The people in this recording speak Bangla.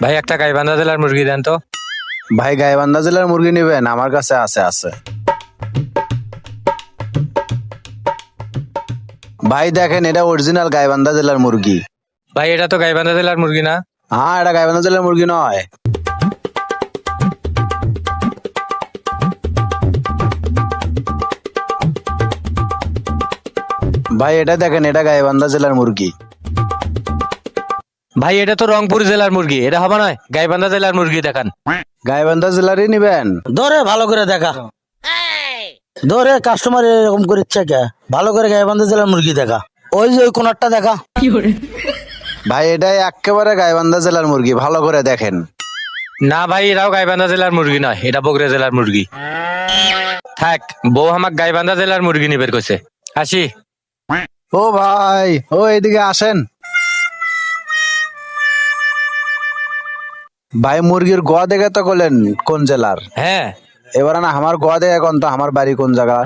ভাই একটা গাইবান্ধা জেলার মুরগি দেন তো। ভাই গাইবান্ধা জেলার মুরগি নেবেন? আমার কাছে আছে। ভাই দেখেন, এটা অরিজিনাল গাইবান্ধা জেলার মুরগি। ভাই এটা তো গাইবান্ধা জেলার মুরগি না। হ্যাঁ, এটা গাইবান্ধা জেলার মুরগি নয়। ভাই এটা দেখেন, এটা গাইবান্ধা জেলার মুরগি। ভাই এটা তো রংপুর জেলার মুরগি, এটা হবে নয়। গাইবান্ধা জেলার মুরগি দেখান। গাইবান্ধা জেলারই নিবেন? ধরে ভালো করে দেখা, ধরে কাস্টমার এরকম করে ইচ্ছা কে, ভালো করে গাইবান্ধা জেলার মুরগি দেখা। ওই যে ওই কোনারটা দেখা। ভাই এটাই একেবারে গাইবান্ধা জেলার মুরগি, ভালো করে দেখেন। না ভাই, এটাও গাইবান্ধা জেলার মুরগি নয়, এটা বগুড়া জেলার মুরগি। থাক, বউ আমাক গাইবান্ধা জেলার মুরগি নিবের কইছে। আসি। ও ভাই, ও এইদিকে আসেন। ভাই মুরগির গোয়া দেখে তো করলেন কোন জেলার? হ্যাঁ। এবার না আমার গোয়া দেখে কোন, তো আমার বাড়ি কোন জায়গা?